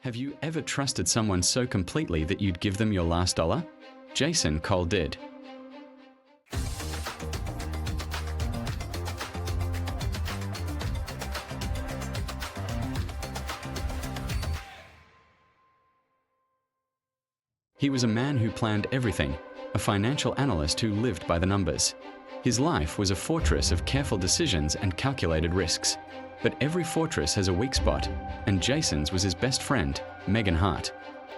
Have you ever trusted someone so completely that you'd give them your last dollar? Jason Cole did. He was a man who planned everything, a financial analyst who lived by the numbers. His life was a fortress of careful decisions and calculated risks. But every fortress has a weak spot, and Jason's was his best friend, Megan Hart.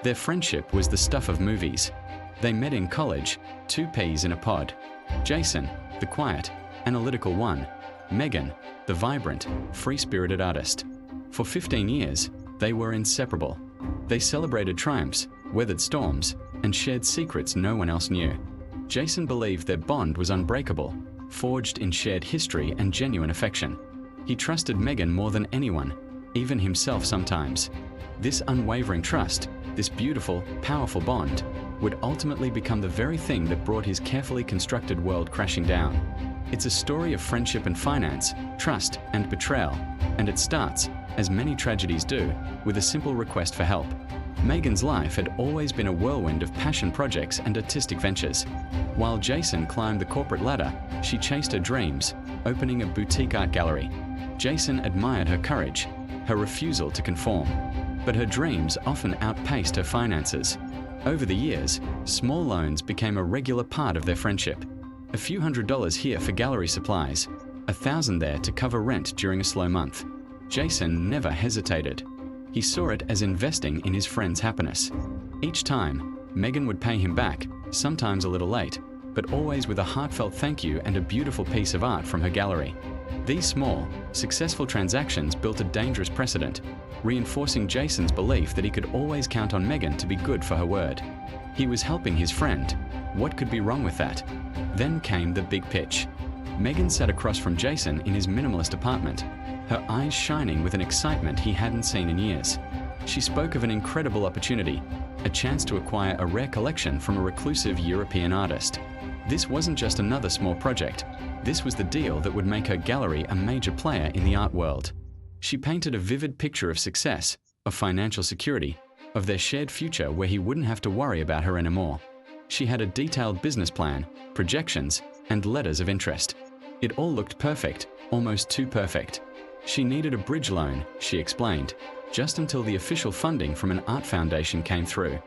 Their friendship was the stuff of movies. They met in college, two peas in a pod. Jason, the quiet, analytical one. Megan, the vibrant, free-spirited artist. For 15 years, they were inseparable. They celebrated triumphs, weathered storms, and shared secrets no one else knew. Jason believed their bond was unbreakable, forged in shared history and genuine affection. He trusted Megan more than anyone, even himself sometimes. This unwavering trust, this beautiful, powerful bond, would ultimately become the very thing that brought his carefully constructed world crashing down. It's a story of friendship and finance, trust and betrayal, and it starts, as many tragedies do, with a simple request for help. Megan's life had always been a whirlwind of passion projects and artistic ventures. While Jason climbed the corporate ladder, she chased her dreams, opening a boutique art gallery. Jason admired her courage, her refusal to conform, but her dreams often outpaced her finances. Over the years, small loans became a regular part of their friendship. A few $100s here for gallery supplies, $1,000 there to cover rent during a slow month. Jason never hesitated. He saw it as investing in his friend's happiness. Each time, Megan would pay him back, sometimes a little late, but always with a heartfelt thank you and a beautiful piece of art from her gallery. These small, successful transactions built a dangerous precedent, reinforcing Jason's belief that he could always count on Megan to be good for her word. He was helping his friend. What could be wrong with that? Then came the big pitch. Megan sat across from Jason in his minimalist apartment, her eyes shining with an excitement he hadn't seen in years. She spoke of an incredible opportunity, a chance to acquire a rare collection from a reclusive European artist. This wasn't just another small project. This was the deal that would make her gallery a major player in the art world. She painted a vivid picture of success, of financial security, of their shared future where he wouldn't have to worry about her anymore. She had a detailed business plan, projections, and letters of interest. It all looked perfect, almost too perfect. She needed a bridge loan, she explained, just until the official funding from an art foundation came through.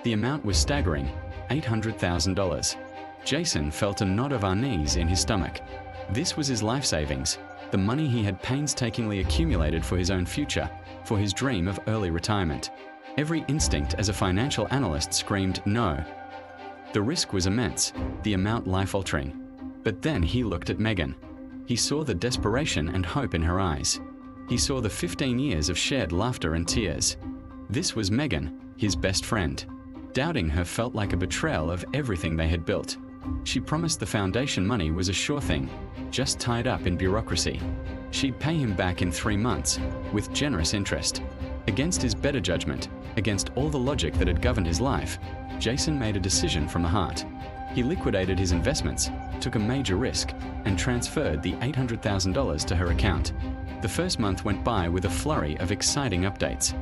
The amount was staggering, $800,000. Jason felt a knot of unease in his stomach. This was his life savings, the money he had painstakingly accumulated for his own future, for his dream of early retirement. Every instinct as a financial analyst screamed no. The risk was immense, the amount life-altering. But then he looked at Megan. He saw the desperation and hope in her eyes. He saw the 15 years of shared laughter and tears. This was Megan, his best friend. Doubting her felt like a betrayal of everything they had built. She promised the foundation money was a sure thing, just tied up in bureaucracy. She'd pay him back in 3 months, with generous interest. Against his better judgment, against all the logic that had governed his life, Jason made a decision from the heart. He liquidated his investments, took a major risk, and transferred the $800,000 to her account. The first month went by with a flurry of exciting updates.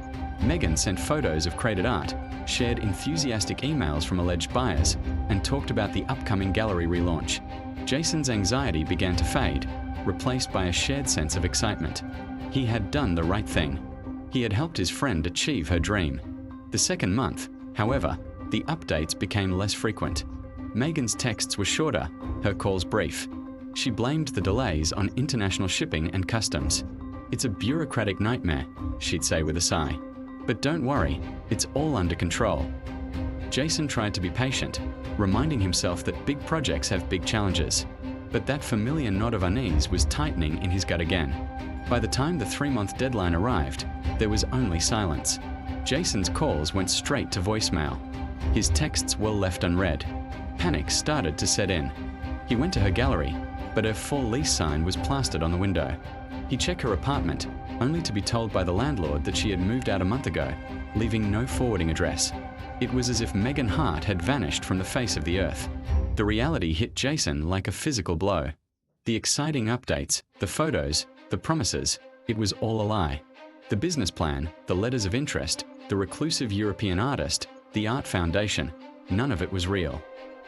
Megan sent photos of created art, shared enthusiastic emails from alleged buyers, and talked about the upcoming gallery relaunch. Jason's anxiety began to fade, replaced by a shared sense of excitement. He had done the right thing. He had helped his friend achieve her dream. The second month, however, the updates became less frequent. Megan's texts were shorter, her calls brief. She blamed the delays on international shipping and customs. "It's a bureaucratic nightmare," she'd say with a sigh. "But don't worry, it's all under control." Jason tried to be patient, reminding himself that big projects have big challenges. But that familiar knot of unease was tightening in his gut again. By the time the 3-month deadline arrived, there was only silence. Jason's calls went straight to voicemail. His texts were left unread. Panic started to set in. He went to her gallery, but her for lease sign was plastered on the window. He checked her apartment, only to be told by the landlord that she had moved out a month ago, leaving no forwarding address. It was as if Megan Hart had vanished from the face of the earth. The reality hit Jason like a physical blow. The exciting updates, the photos, the promises, it was all a lie. The business plan, the letters of interest, The reclusive European artist, the art foundation, none of it was real.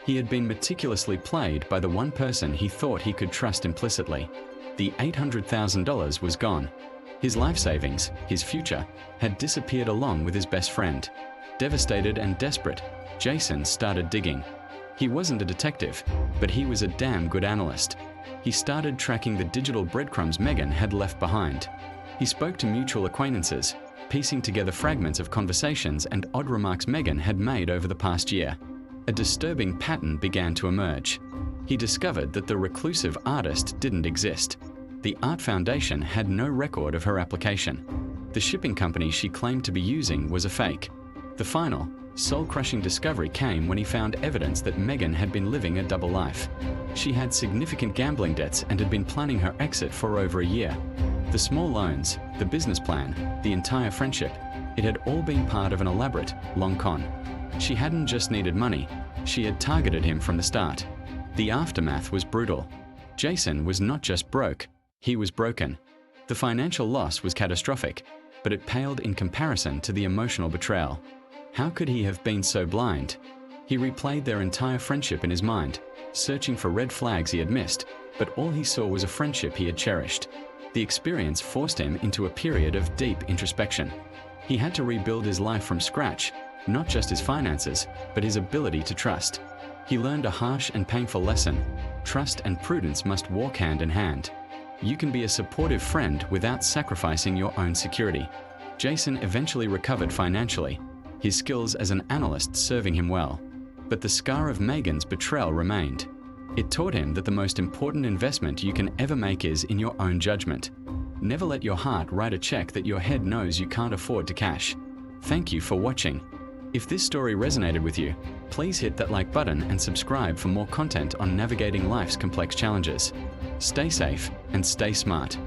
He had been meticulously played by the one person he thought he could trust implicitly. The $800,000 was gone. His life savings, his future, had disappeared along with his best friend. Devastated and desperate, Jason started digging. He wasn't a detective, but he was a damn good analyst. He started tracking the digital breadcrumbs Megan had left behind. He spoke to mutual acquaintances, piecing together fragments of conversations and odd remarks Megan had made over the past year. A disturbing pattern began to emerge. He discovered that the reclusive artist didn't exist. The Art Foundation had no record of her application. The shipping company she claimed to be using was a fake. The final, soul-crushing discovery came when he found evidence that Megan had been living a double life. She had significant gambling debts and had been planning her exit for over a year. The small loans, the business plan, the entire friendship, it had all been part of an elaborate, long con. She hadn't just needed money, she had targeted him from the start. The aftermath was brutal. Jason was not just broke, he was broken. The financial loss was catastrophic, but it paled in comparison to the emotional betrayal. How could he have been so blind? He replayed their entire friendship in his mind, searching for red flags he had missed, but all he saw was a friendship he had cherished. The experience forced him into a period of deep introspection. He had to rebuild his life from scratch, not just his finances, but his ability to trust. He learned a harsh and painful lesson. Trust and prudence must walk hand in hand. You can be a supportive friend without sacrificing your own security. Jason eventually recovered financially, his skills as an analyst serving him well. But the scar of Megan's betrayal remained. It taught him that the most important investment you can ever make is in your own judgment. Never let your heart write a check that your head knows you can't afford to cash. Thank you for watching. If this story resonated with you, please hit that like button and subscribe for more content on navigating life's complex challenges. Stay safe and stay smart.